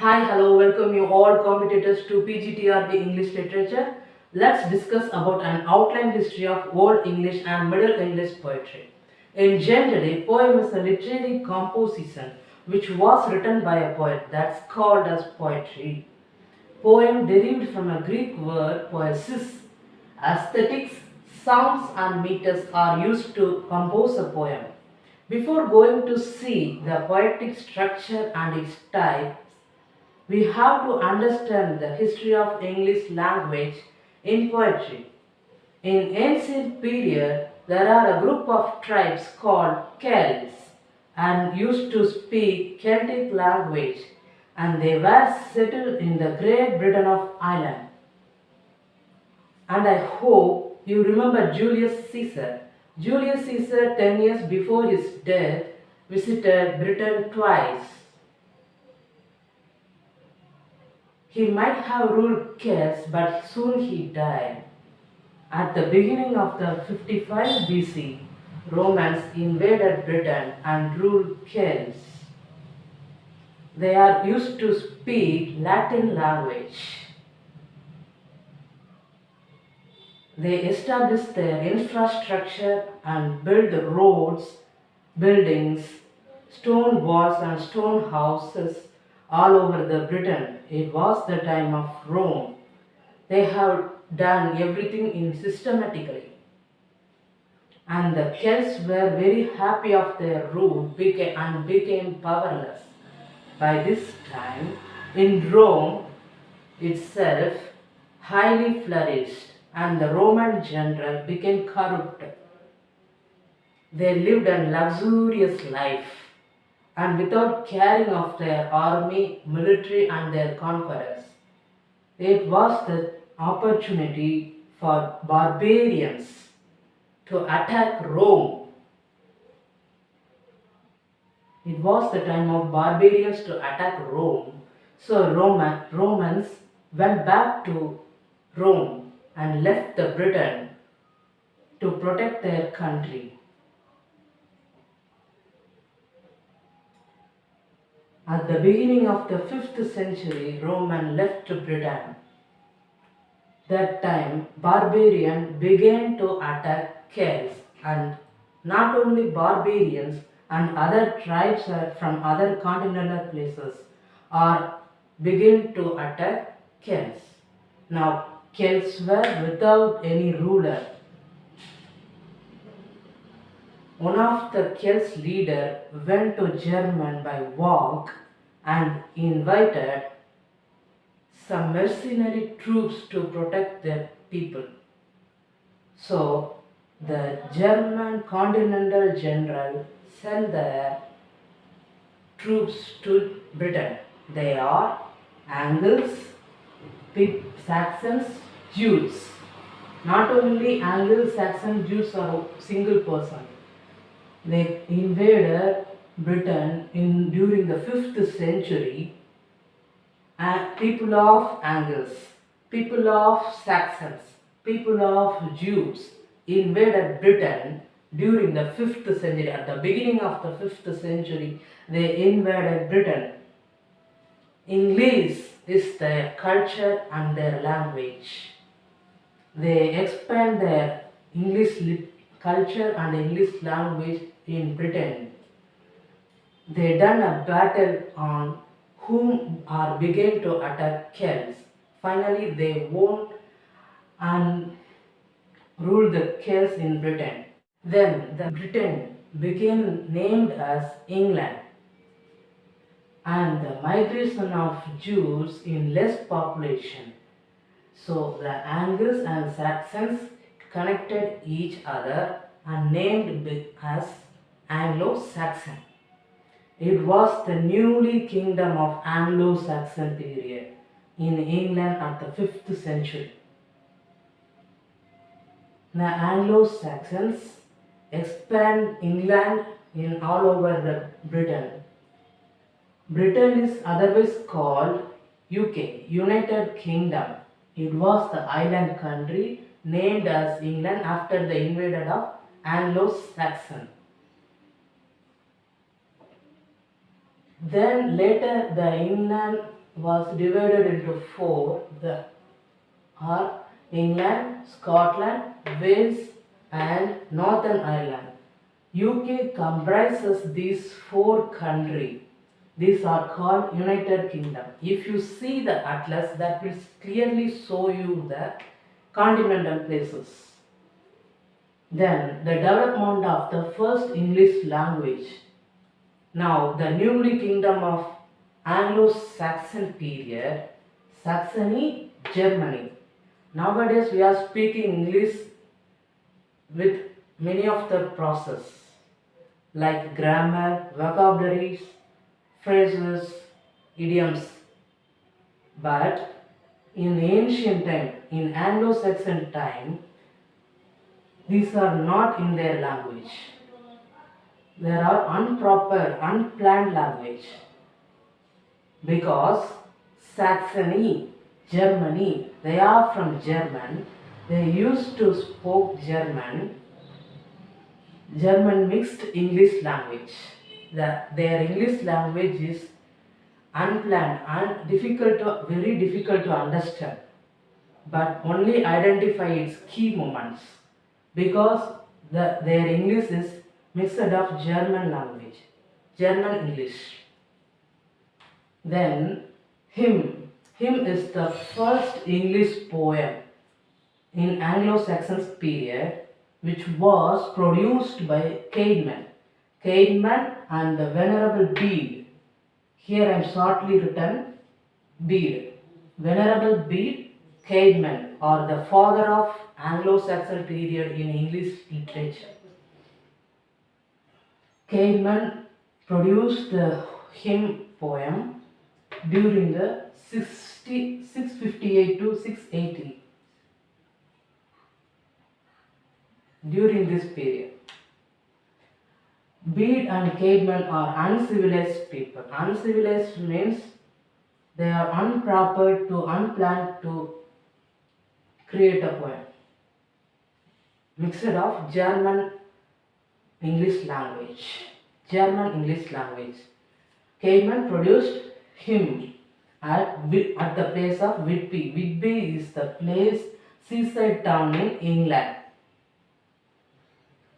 Hi, hello, welcome you all competitors to PGTRB English Literature. Let's discuss about an outline history of Old English and Middle English poetry. In general, poem is a literary composition which was written by a poet that's called as poetry. Poem derived from a Greek word poesis. Aesthetics, sounds and meters are used to compose a poem. Before going to see the poetic structure and its types, we have to understand the history of English language in poetry. In ancient period, there are a group of tribes called Celts and used to speak Celtic language, and they were settled in the Great Britain of Ireland. And I hope you remember Julius Caesar. Julius Caesar, 10 years before his death, visited Britain twice. He might have ruled Celts, but soon he died. At the beginning of the 55 BC, Romans invaded Britain and ruled Celts. They are used to speak Latin language. They established their infrastructure and built roads, buildings, stone walls and stone houses all over the Britain. It was the time of Rome. They have done everything in systematically. And the Celts were very happy of their rule and became powerless. By this time, in Rome itself, highly flourished, and the Roman general became corrupt. They lived a luxurious life and without caring of their army, military and their conquerors. It was the opportunity for barbarians to attack Rome. It was the time of barbarians to attack Rome. So Romans went back to Rome and left the Britain to protect their country. At the beginning of the 5th century, Roman left Britain. That time, barbarians began to attack Celts, and not only barbarians and other tribes from other continental places are began to attack Celts. Now, Celts were without any ruler. One of the Celts leader went to Germany by walk and invited some mercenary troops to protect their people. So the German continental general sent their troops to Britain. They are Angles, Saxons, Jews. Not only Anglo-Saxon Jews are a single person. They invaded Britain during the 5th century. People of Angles, people of Saxons, people of Jews invaded Britain during the 5th century. At the beginning of the 5th century, they invaded Britain. English is their culture and their language. They expand their English culture and English language in Britain. They done a battle on whom are began to attack Celts. Finally, they won and ruled the Celts in Britain. Then the Britain became named as England, and the migration of Jews in less population. So the Angles and Saxons connected each other and named it as Anglo-Saxon. It was the newly kingdom of Anglo-Saxon period in England at the 5th century. The Anglo-Saxons expand England in all over the Britain. Britain is otherwise called UK, United Kingdom. It was the island country named as England after the invasion of Anglo-Saxon. Then later the England was divided into four. The are England, Scotland, Wales, and Northern Ireland. UK comprises these four countries. These are called United Kingdom. If you see the atlas, that will clearly show you the continental places. Then the development of the first English language. Now the newly kingdom of Anglo-Saxon period, Saxony, Germany. Nowadays we are speaking English with many of the process like grammar, vocabularies, phrases, idioms. But in ancient time, in Anglo-Saxon time, these are not in their language. There are improper, unplanned language. Because Saxony, Germany, they are from German. They used to speak German mixed English language. Their English language is unplanned and very difficult to understand, but only identify its key moments because their English is mixed of German language, German English. Then hymn is the first English poem in Anglo-Saxon period which was produced by Caedmon and the Venerable Bede. Here I am shortly written Bede. Venerable Bede Caedmon, or the father of Anglo-Saxon period in English literature. Caedmon produced the hymn poem during the 658 to 680. During this period, Bede and Caedmon are uncivilized people. Uncivilized means they are unproper to unplanned to create a poem. Mixed of German English language. Caedmon produced hymn at the place of Whitby. Whitby is the place, seaside town in England.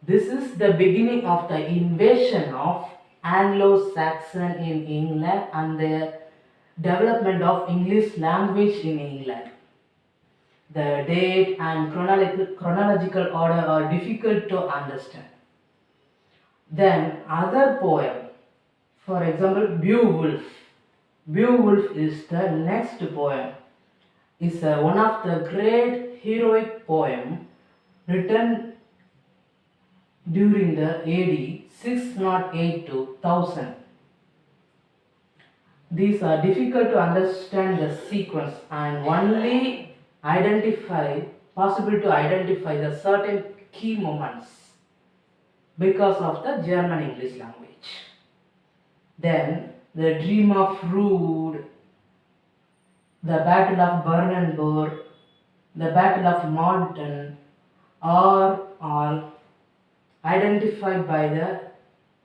This is the beginning of the invasion of Anglo-Saxon in England and the development of English language in England. The date and chronological order are difficult to understand. Then other poem, for example, Beowulf. Beowulf is the next poem. It's one of the great heroic poem written during the AD 608 to 1000. These are difficult to understand the sequence and only possible to identify the certain key moments because of the German English language. Then the Dream of Rood, the Battle of Brennenburg, the Battle of Morden are all identified by the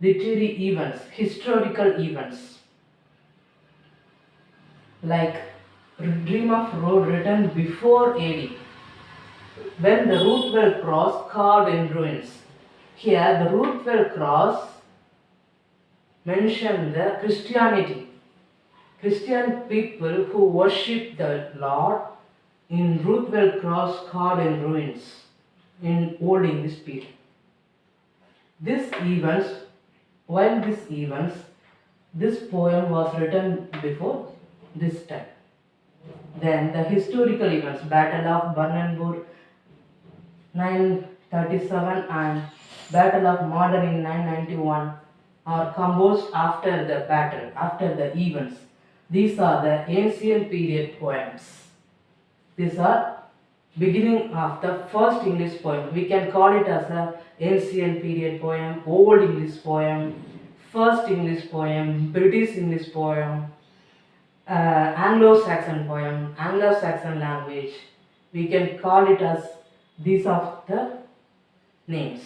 literary events, historical events. Like Dream of Rood written before AD, when the Rothwell Cross carved in ruins. Here the Rothwell Cross mentioned the Christian people who worship the Lord in Rothwell Cross carved in ruins in Old English period. This poem was written before this time. Then the historical events, Battle of Brennenburg 937 and Battle of Morden in 991 are composed after the battle, after the events. These are the ancient period poems. These are beginning of the first English poem. We can call it as a ancient period poem, old English poem, first English poem, British English poem, Anglo-Saxon poem, Anglo-Saxon language. We can call it as these of the names.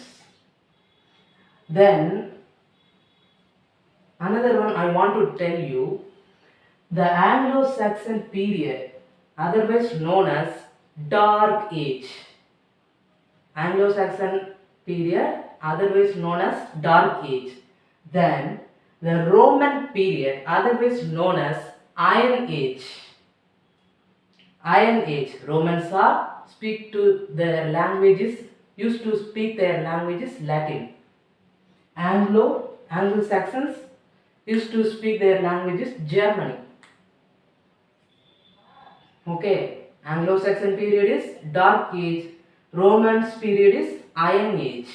Then another one I want to tell you, The Anglo-Saxon period, otherwise known as Dark Age. Anglo-Saxon period, otherwise known as Dark Age. Then the Roman period, otherwise known as Iron Age. Iron Age. Romans are speak to their languages, used to speak their languages Latin. Anglo-Saxons used to speak their languages Germany. Okay, Anglo-Saxon period is Dark Age, Romans period is Iron Age.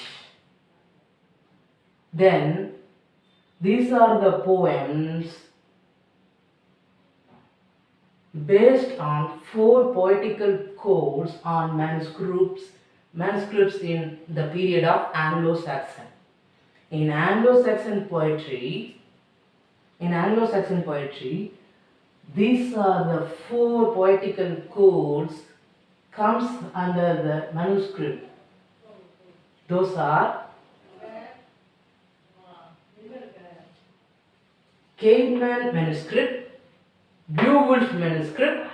Then these are the poems based on 4 poetical codes on manuscripts in the period of Anglo-Saxon. In Anglo-Saxon poetry, these are the 4 poetical codes comes under the manuscript. Those are Caveman manuscript, Beowulf manuscript,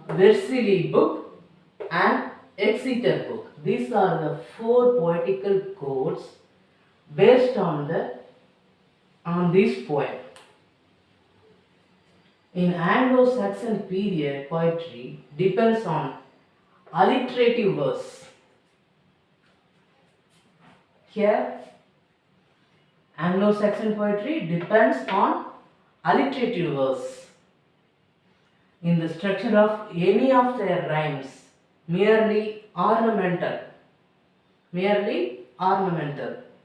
Versilli book and Exeter book. These are the 4 poetical codes based on this poem. In Anglo-Saxon period, poetry depends on alliterative verse. Here, Anglo-Saxon poetry depends on alliterative verse. In the structure of any of their rhymes, merely ornamental.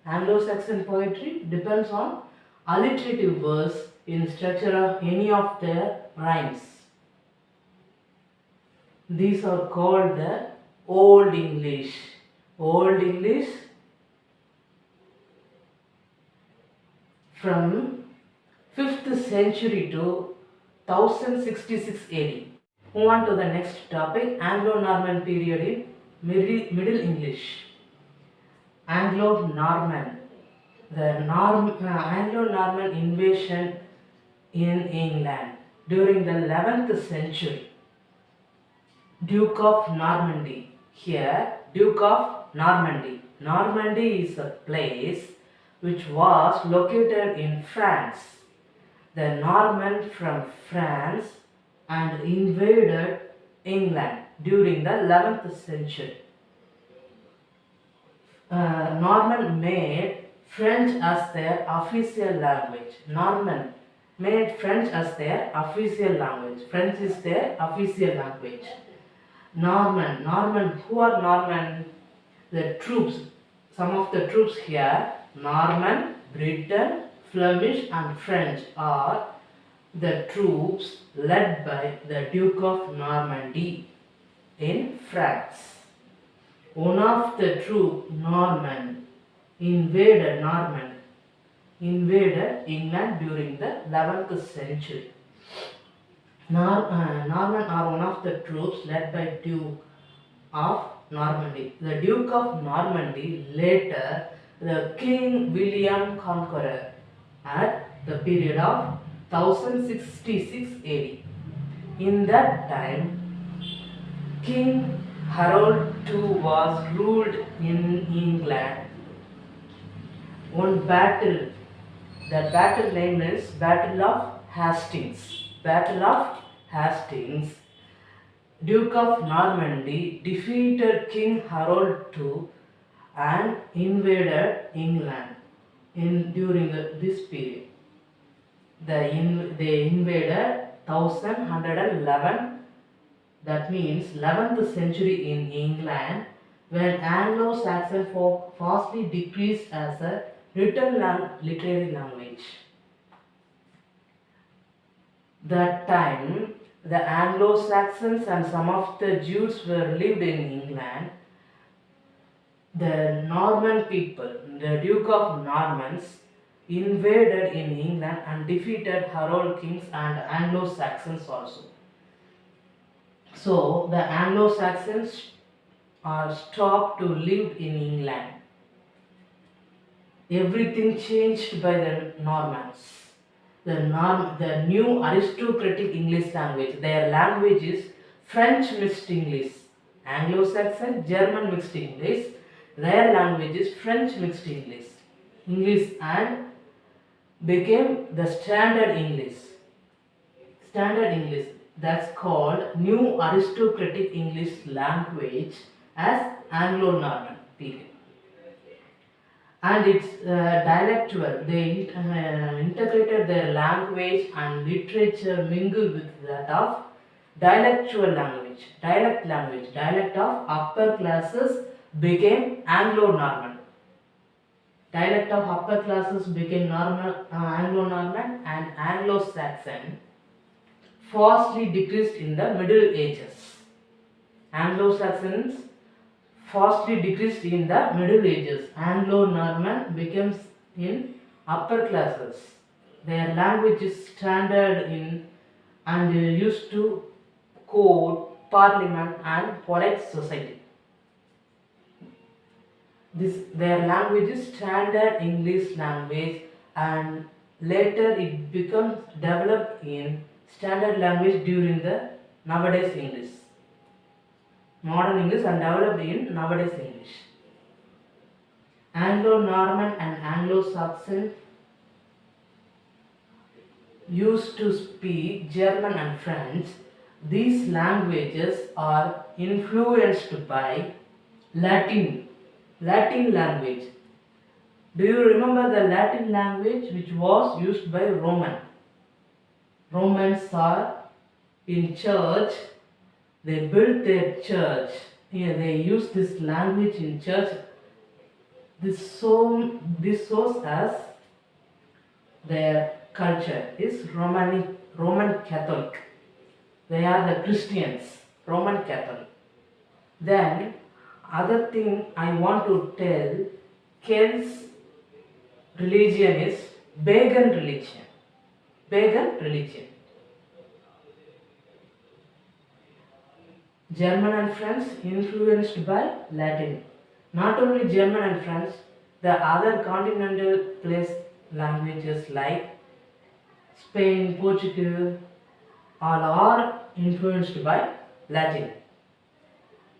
Anglo-Saxon poetry depends on alliterative verse in structure of any of their rhymes. These are called the Old English. Old English from 5th century to 1066 AD. Move on to the next topic, Anglo-Norman period in Middle English. Anglo-Norman. The Anglo-Norman invasion in England during the 11th century. Duke of Normandy. Here, Duke of Normandy. Normandy is a place which was located in France. The Norman from France and invaded England during the 11th century. Norman made French as their official language. Norman made French as their official language. French is their official language. Norman, who are Norman? The troops, some of the troops here, Norman, Britain, Flemish and French are the troops led by the Duke of Normandy in France. One of the troop, Norman, invaded England during the 11th century. Norman are one of the troops led by Duke of Normandy. The Duke of Normandy, later the King William Conqueror at the period of 1066 AD. In that time, King Harold II was ruled in England. One battle, the battle name is Battle of Hastings. Battle of Hastings. Duke of Normandy defeated King Harold II and invaded England during this period. They invaded 1111, that means 11th century in England, when Anglo-Saxon folk vastly decreased as a written literary language. That time, the Anglo-Saxons and some of the Jews were lived in England. The Norman people, the Duke of Normans, invaded in England and defeated Harold kings and Anglo-Saxons also. So the Anglo-Saxons are stopped to live in England. Everything changed by the Normans. the new aristocratic English language. Their language is French mixed English, Anglo-Saxon, German mixed English. Their language is French mixed English, and became the standard English. Standard English, that's called new aristocratic English language as Anglo-Norman period. And it's dialectual. They integrated their language and literature mingled with that of dialectual language. Dialect of upper classes became Anglo-Norman. Dialect of upper classes became Anglo-Norman, and Anglo-Saxon vastly decreased in the Middle Ages. Anglo-Saxons vastly decreased in the Middle Ages. Anglo-Norman becomes in upper classes. Their language is standard in and used to court, parliament, and polite society. Their language is standard English language, and later it becomes developed in standard language during the nowadays English. Modern English and developed in nowadays English. Anglo-Norman and Anglo-Saxon used to speak German and French. These languages are influenced by Latin language. Do you remember the Latin language which was used by Romans are in church. They built their church. Here they use this language in church. This shows as their culture is Roman Catholic. They are the Christians, Roman Catholic. Then other thing I want to tell, Celts religion is pagan religion. German and French influenced by Latin. Not only German and French, the other continental place languages like Spain, Portugal, all are influenced by Latin.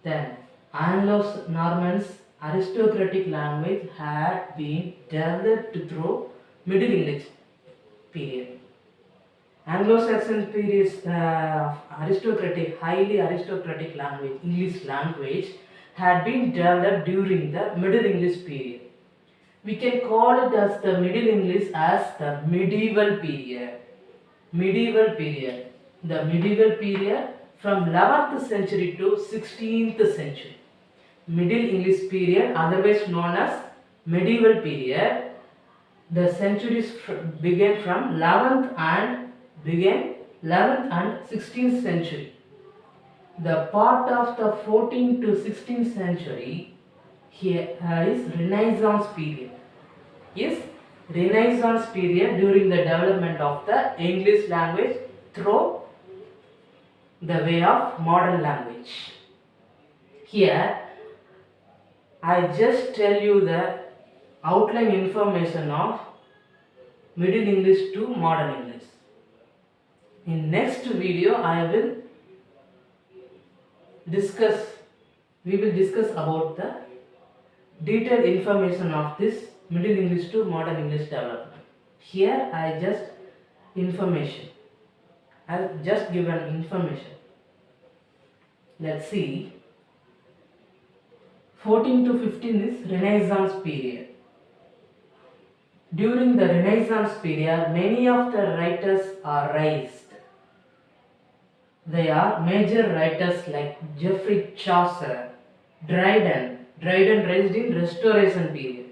Then Anglo-Norman's aristocratic language had been developed through Middle English period. Anglo-Saxon period's highly aristocratic language, English language, had been developed during the Middle English period. We can call it as the Middle English as the medieval period. The medieval period from 11th century to 16th century. Middle English period, otherwise known as medieval period. The centuries began from 11th and 16th century. The part of the 14th to 16th century here is Renaissance period. Renaissance period during the development of the English language through the way of modern language. Here I just tell you the outline information of Middle English to modern English. In next video we will discuss about the detailed information of this Middle English to modern English development. Here I just given information. Let's see. 14 to 15 is Renaissance period. During the Renaissance period, many of the writers are raised. They are major writers like Geoffrey Chaucer, Dryden raised in Restoration period.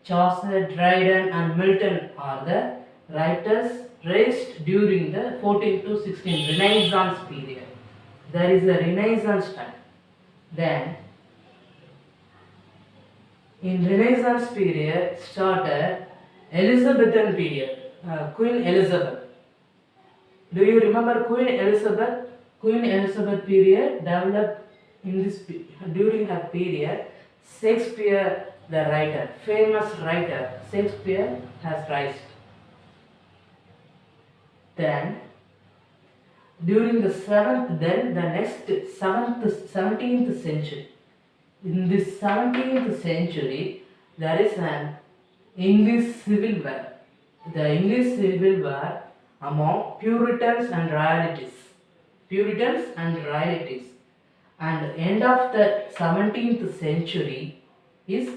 Chaucer, Dryden and Milton are the writers raised during the 14 to 16 Renaissance period. There is a Renaissance time. Then in Renaissance period started Elizabethan period, Queen Elizabeth. Do you remember Queen Elizabeth? Queen Elizabeth period developed during her period. Shakespeare, the writer, famous writer, Shakespeare has risen. Then during the seventh, then the next seventh, 17th century. In this 17th century, there is an English civil war. The English civil war among Puritans and Royalities. Puritans and Royalities. And end of the 17th century is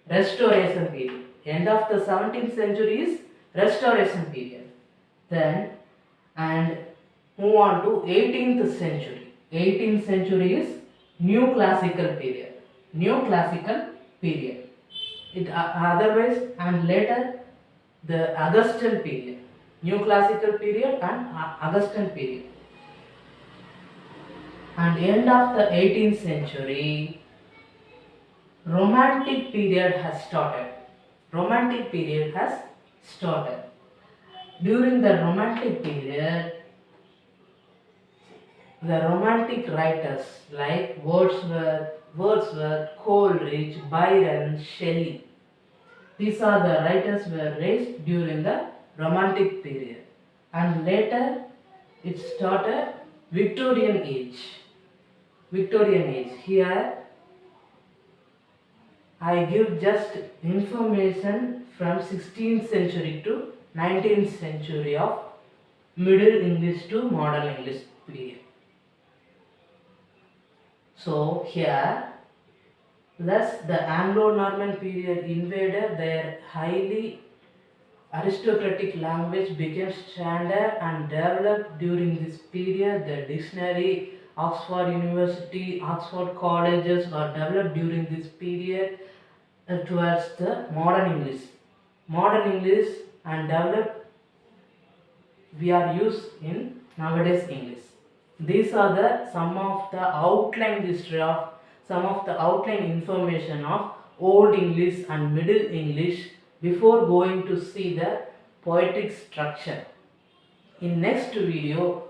Restoration period. End of the 17th century is Restoration period. Then and move on to 18th century. 18th century is New Classical period. New Classical period. It otherwise and later the Augustan period. New Classical period and Augustan period. And end of the 18th century, Romantic period has started. Romantic period has started. During the Romantic period, the Romantic writers like Wordsworth, Coleridge, Byron, Shelley, these are the writers were raised during the Romantic period. And later it started Victorian age. Victorian age. Here I give just information from 16th century to 19th century of Middle English to Modern English period. So here, thus the Anglo-Norman period invaded their highly aristocratic language became standard and developed during this period. The dictionary, Oxford University, Oxford colleges were developed during this period towards the modern English. Modern English and developed we are used in nowadays English. These are the some of the outline history of some of the outline information of Old English and Middle English before going to see the poetic structure. In next video,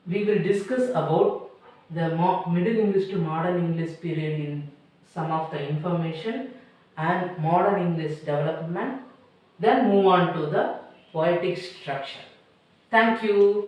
we will discuss about the Middle English to Modern English period in some of the information and Modern English development. Then move on to the poetic structure. Thank you.